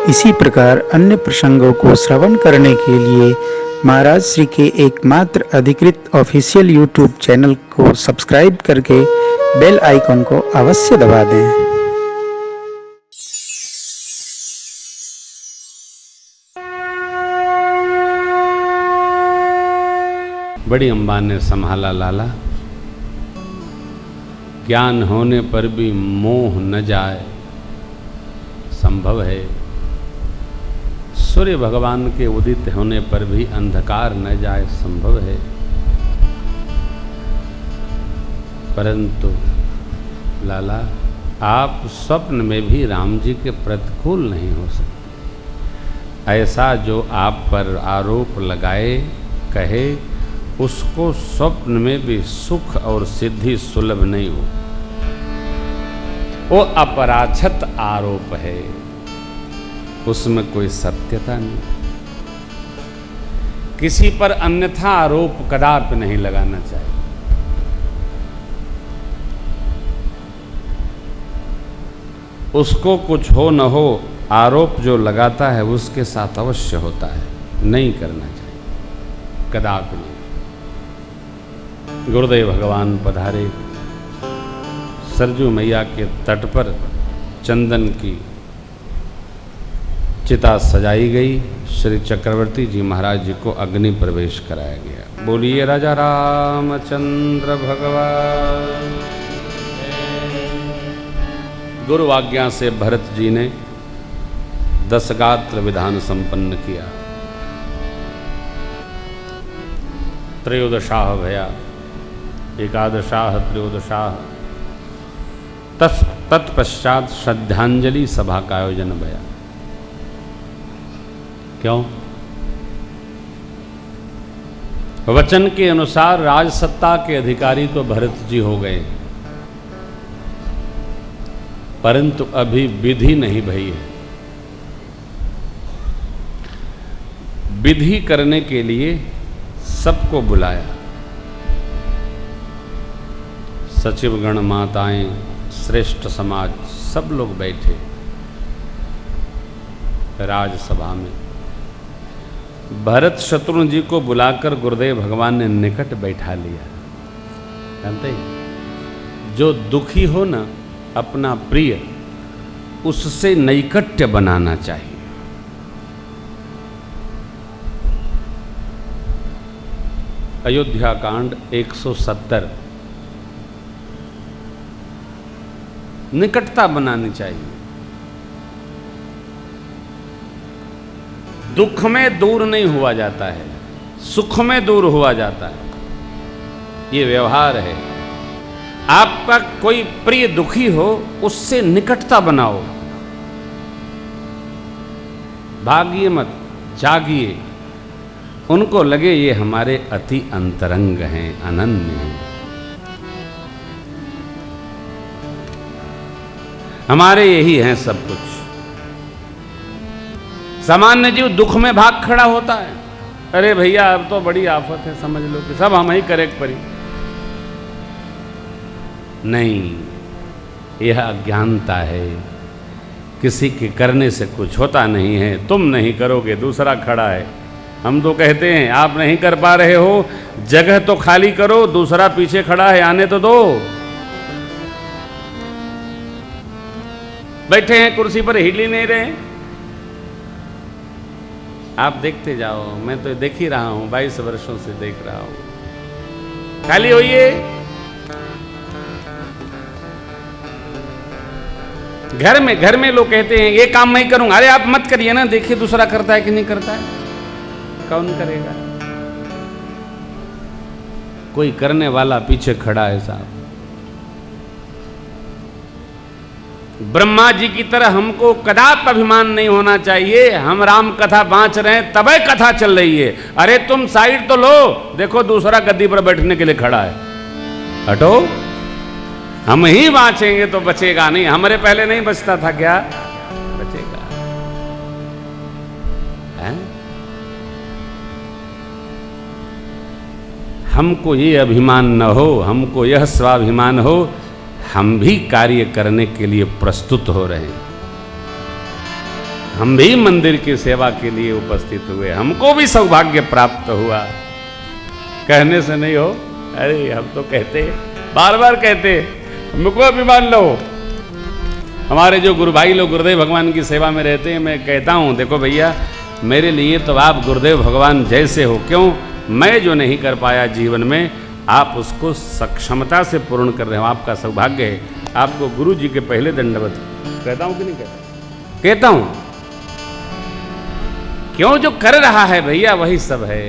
इसी प्रकार अन्य प्रसंगों को श्रवण करने के लिए महाराज श्री के एकमात्र अधिकृत ऑफिशियल यूट्यूब चैनल को सब्सक्राइब करके बेल आइकन को अवश्य दबा दें। बड़ी अम्बा ने संभाला लाला, ज्ञान होने पर भी मोह न जाए संभव है, सूर्य भगवान के उदित होने पर भी अंधकार न जाए संभव है, परंतु लाला आप स्वप्न में भी राम जी के प्रतिकूल नहीं हो सकते। ऐसा जो आप पर आरोप लगाए कहे उसको स्वप्न में भी सुख और सिद्धि सुलभ नहीं हो। वो अपराछत आरोप है, उसमें कोई सत्यता नहीं। किसी पर अन्यथा आरोप कदापि नहीं लगाना चाहिए। उसको कुछ हो न हो, आरोप जो लगाता है उसके साथ अवश्य होता है, नहीं करना चाहिए कदापि नहीं। गुरुदेव भगवान पधारे, सरजू मैया के तट पर चंदन की चिता सजाई गई। श्री चक्रवर्ती जी महाराज जी को अग्नि प्रवेश कराया गया। बोलिए राजा रामचंद्र भगवान। गुरु आज्ञा से भरत जी ने 10 गात्र विधान संपन्न किया। त्रयोदशाह भया, एकादशाह त्रयोदशाह, तत्पश्चात श्रद्धांजलि सभा का आयोजन भया। क्यों? वचन के अनुसार राजसत्ता के अधिकारी तो भरत जी हो गए, परंतु अभी विधि नहीं भई है। विधि करने के लिए सबको बुलाया। सचिवगण, माताएं, श्रेष्ठ समाज सब लोग बैठे राजसभा में। भरत शत्रुघ्न जी को बुलाकर गुरुदेव भगवान ने निकट बैठा लिया। जानते हैं, जो दुखी हो ना अपना प्रिय, उससे नैकट्य बनाना चाहिए। अयोध्या कांड 170, निकटता बनानी चाहिए। दुख में दूर नहीं हुआ जाता है, सुख में दूर हुआ जाता है। ये व्यवहार है। आपका कोई प्रिय दुखी हो, उससे निकटता बनाओ। भागिए मत, जागिए। उनको लगे ये हमारे अति अंतरंग हैं, अनन्य हैं, हमारे यही हैं सब कुछ। सामान्य जीव दुख में भाग खड़ा होता है। अरे भैया अब तो बड़ी आफत है, समझ लो कि सब हम ही करेक्ट पड़ी। नहीं, यह अज्ञानता है। किसी के करने से कुछ होता नहीं है। तुम नहीं करोगे, दूसरा खड़ा है। हम तो कहते हैं आप नहीं कर पा रहे हो, जगह तो खाली करो, दूसरा पीछे खड़ा है, आने तो दो। बैठे हैं कुर्सी पर, हिल ही नहीं रहे। आप देखते जाओ, मैं तो देख ही रहा हूं, 22 वर्षों से देख रहा हूं। खाली होइए। घर में लोग कहते हैं ये काम मैं करूंगा। अरे आप मत करिए ना, देखिए दूसरा करता है कि नहीं करता है। कौन करेगा? कोई करने वाला पीछे खड़ा है साहब। ब्रह्मा जी की तरह हमको कदापि अभिमान नहीं होना चाहिए। हम राम कथा बांच रहे हैं, तबे कथा चल रही है। अरे तुम साइड तो लो, देखो दूसरा गद्दी पर बैठने के लिए खड़ा है, हटो। हम ही बांचेंगे तो बचेगा नहीं। हमारे पहले नहीं बचता था क्या? बचेगा है? हमको ये अभिमान न हो, हमको यह स्वाभिमान हो, हम भी कार्य करने के लिए प्रस्तुत हो रहे हैं। हम भी मंदिर की सेवा के लिए उपस्थित हुए, हमको भी सौभाग्य प्राप्त हुआ। कहने से नहीं हो, अरे हम तो कहते, बार बार कहते, हमको अभिमान लो। हमारे जो गुरु भाई लोग गुरुदेव भगवान की सेवा में रहते हैं, मैं कहता हूँ देखो भैया, मेरे लिए तो आप गुरुदेव भगवान जैसे हो। क्यों? मैं जो नहीं कर पाया जीवन में, आप उसको सक्षमता से पूर्ण कर रहे हो, आपका सौभाग्य है। आपको गुरु जी के पहले दंडवत कहता हूँ कि नहीं कहता? कहता हूँ। क्यों? जो कर रहा है भैया वही सब है।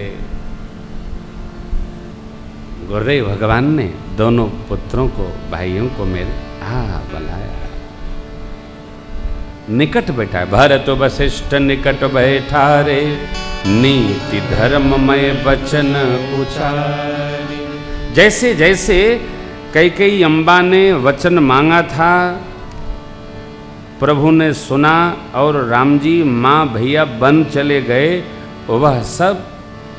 गुरुदेव भगवान ने दोनों पुत्रों को, भाइयों को मेरे बुलाया, निकट बैठा। भरत वशिष्ठ निकट बैठा रे, नीति धर्ममय वचन उचारे। जैसे जैसे कैकेयी अम्बा ने वचन मांगा था, प्रभु ने सुना और राम जी माँ भैया बन चले गए, वह सब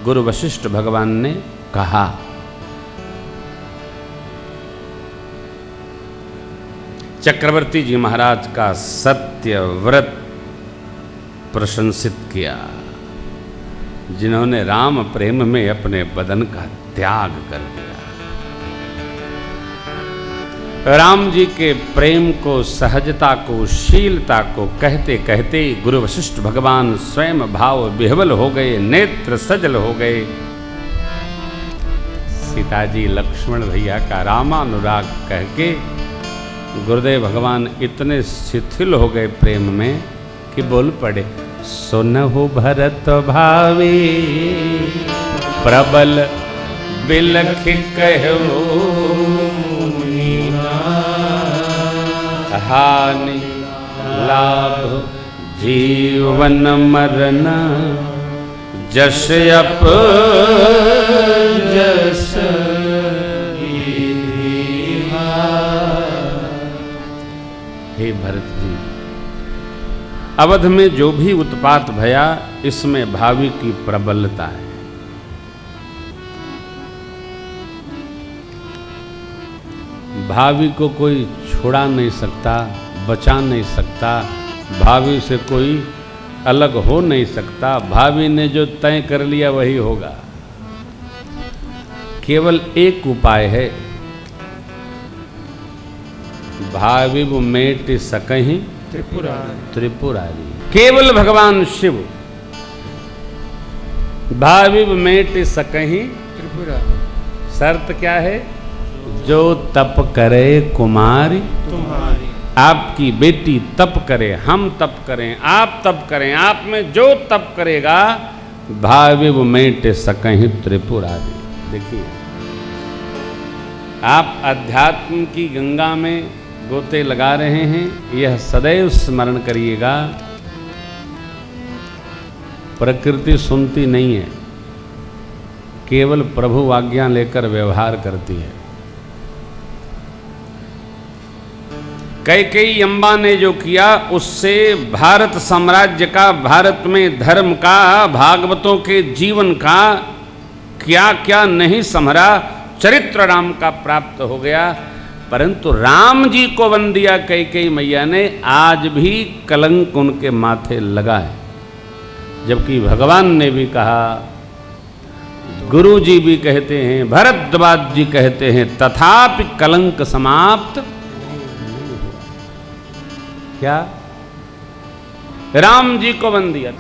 गुरु वशिष्ठ भगवान ने कहा। चक्रवर्ती जी महाराज का सत्य व्रत प्रशंसित किया, जिन्होंने राम प्रेम में अपने बदन का त्याग कर दिया। राम जी के प्रेम को, सहजता को, शीलता को कहते कहते गुरु वशिष्ठ भगवान स्वयं भाव विह्वल हो गए, नेत्र सजल हो गए। सीता जी लक्ष्मण भैया का रामानुराग कह के गुरुदेव भगवान इतने शिथिल हो गए प्रेम में कि बोल पड़े, सुनहु भरत भावे प्रबल बिलख कहु, हानि लाभ जीवन मरण, जस अप जस। हे भरत जी, अवध में जो भी उत्पात भया, इसमें भावी की प्रबलता है। भावी को कोई छुड़ा नहीं सकता, बचा नहीं सकता, भावी से कोई अलग हो नहीं सकता। भावी ने जो तय कर लिया वही होगा। केवल एक उपाय है, भावी वो मेट सकहीं त्रिपुरारी। केवल भगवान शिव भावी मेट सकहीं त्रिपुरारी। शर्त क्या है? जो तप करे कुमारी तुम्हारी। आपकी बेटी तप करे, हम तप करें, आप तप करें, आप में जो तप करेगा, भावी मेट सकहीं त्रिपुरारी। देखिए, आप अध्यात्म की गंगा में गोते लगा रहे हैं, यह सदैव स्मरण करिएगा, प्रकृति सुनती नहीं है, केवल प्रभु आज्ञा लेकर व्यवहार करती है। कैकेयी अम्बा ने जो किया, उससे भारत साम्राज्य का, भारत में धर्म का, भागवतों के जीवन का क्या क्या नहीं संभरा, चरित्र राम का प्राप्त हो गया। परंतु राम जी को वन दिया कैकेयी मैया ने, आज भी कलंक उनके माथे लगा है। जबकि भगवान ने भी कहा, गुरु जी भी कहते हैं, भरद्वाज जी कहते हैं, तथापि कलंक समाप्त क्या? राम जी को वन दिया।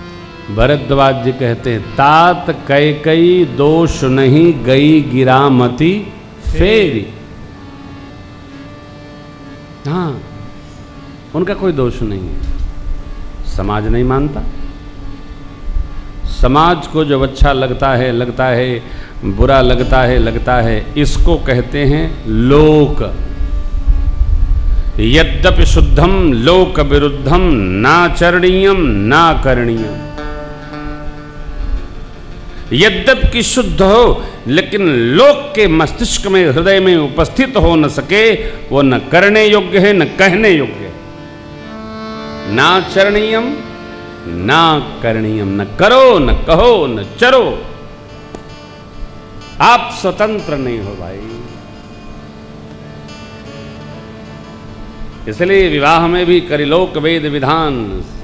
भरद्वाज जी कहते हैं, तात कैकेयी दोष नहीं, गई गिरामती फेरी। हाँ, उनका कोई दोष नहीं है, समाज नहीं मानता। समाज को जो अच्छा लगता है, बुरा लगता है, इसको कहते हैं लोक। यद्यपि शुद्धम लोक विरुद्धम, नाचरणीयम ना करणीयम। यद्यपि शुद्ध हो, लेकिन लोक के मस्तिष्क में, हृदय में उपस्थित हो न सके, वो न करने योग्य है, न कहने योग्य है। नाचरणीयम ना करणीयम, न करो, न कहो, न चरो। आप स्वतंत्र नहीं हो भाई। इसलिए विवाह में भी करिलोक वेद विधान,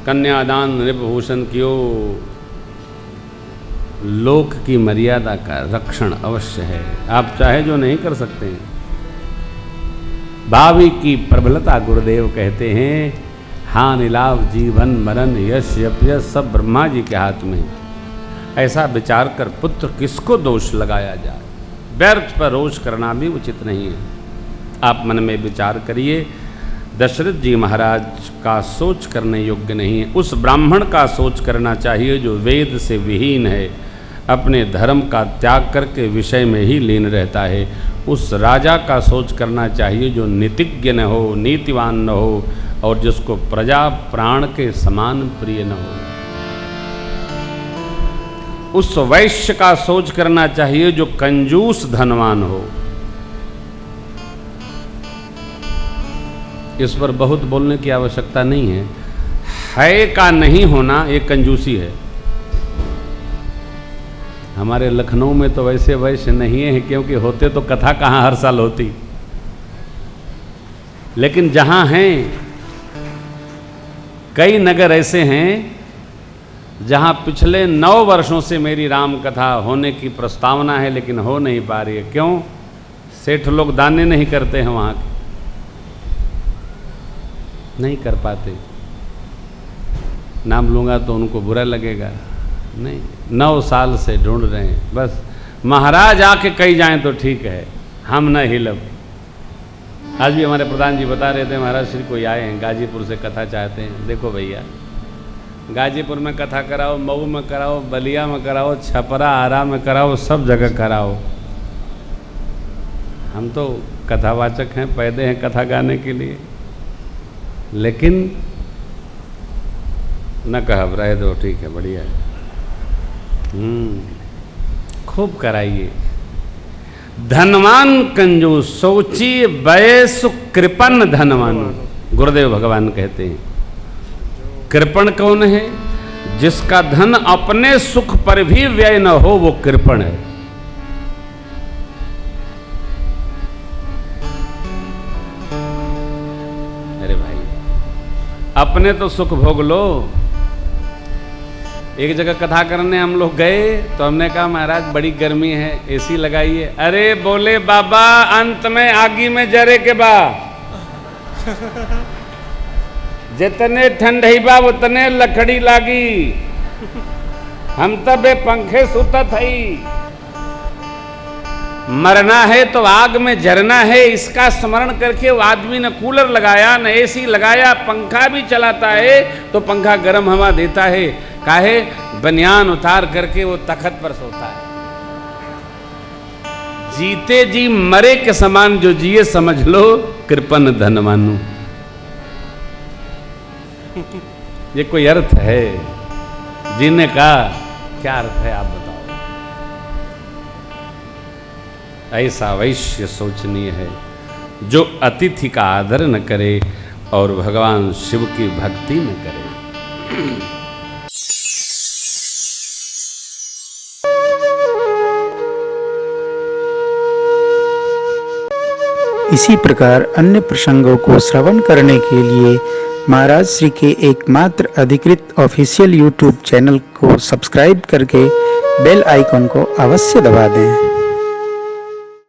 कन्यादान नृपभूषण कियो। लोक की मर्यादा का रक्षण अवश्य है, आप चाहे जो नहीं कर सकते हैं। भावी की प्रबलता गुरुदेव कहते हैं, हानि लाभ जीवन मरण यश यपयश सब ब्रह्मा जी के हाथ में। ऐसा विचार कर पुत्र किसको दोष लगाया जाए, व्यर्थ पर रोष करना भी उचित नहीं है। आप मन में विचार करिए, दशरथ जी महाराज का सोच करने योग्य नहीं है। उस ब्राह्मण का सोच करना चाहिए जो वेद से विहीन है, अपने धर्म का त्याग करके विषय में ही लीन रहता है। उस राजा का सोच करना चाहिए जो नीतिज्ञ न हो, नीतिवान न हो, और जिसको प्रजा प्राण के समान प्रिय न हो। उस वैश्य का सोच करना चाहिए जो कंजूस धनवान हो। इस पर बहुत बोलने की आवश्यकता नहीं है का नहीं होना एक कंजूसी है। हमारे लखनऊ में तो वैसे वैश्य नहीं है, क्योंकि होते तो कथा कहाँ हर साल होती। लेकिन जहाँ हैं, कई नगर ऐसे हैं जहाँ पिछले 9 वर्षों से मेरी राम कथा होने की प्रस्तावना है, लेकिन हो नहीं पा रही है। क्यों? सेठ लोग दाने नहीं करते हैं, वहाँ के नहीं कर पाते। नाम लूँगा तो उनको बुरा लगेगा, नहीं। 9 साल से ढूंढ रहे हैं, बस महाराज आके कही जाएं तो ठीक है, हम न हिलब। आज भी हमारे प्रधान जी बता रहे थे, महाराज श्री कोई आए हैं गाजीपुर से कथा चाहते हैं। देखो भैया, गाजीपुर में कथा कराओ, मऊ में कराओ, बलिया में कराओ, छपरा आरा में कराओ, सब जगह कराओ। हम तो कथावाचक हैं, पैदे हैं कथा गाने के लिए, लेकिन न कह रहे तो ठीक है, बढ़िया है। खूब कराइए। धनवान कंजूस सोचिए, वयसु कृपण धनवान। गुरुदेव भगवान कहते हैं, कृपण कौन है? जिसका धन अपने सुख पर भी व्यय न हो, वो कृपण है। अरे भाई, अपने तो सुख भोग लो। एक जगह कथा करने हम लोग गए तो हमने कहा महाराज बड़ी गर्मी है, एसी लगाइए। अरे बोले बाबा, अंत में आगी में जरे के बा, जितने ठंडई बा उतने लकड़ी लागी। हम तब पंखे सुतत हई। मरना है तो आग में जरना है, इसका स्मरण करके वो आदमी ने कूलर लगाया, न एसी लगाया, पंखा भी चलाता है तो पंखा गर्म हवा देता है। काहे? बनियान उतार करके वो तखत पर सोता है। जीते जी मरे के समान जो जिए, समझ लो कृपण धनवानु। ये कोई अर्थ है? जीने का क्या अर्थ है, आप बताओ। ऐसा वैश्य सोचनीय है जो अतिथि का आदर न करे और भगवान शिव की भक्ति न करे। इसी प्रकार अन्य प्रसंगों को श्रवण करने के लिए महाराज श्री के एकमात्र अधिकृत ऑफिशियल YouTube चैनल को सब्सक्राइब करके बेल आइकन को अवश्य दबा दें।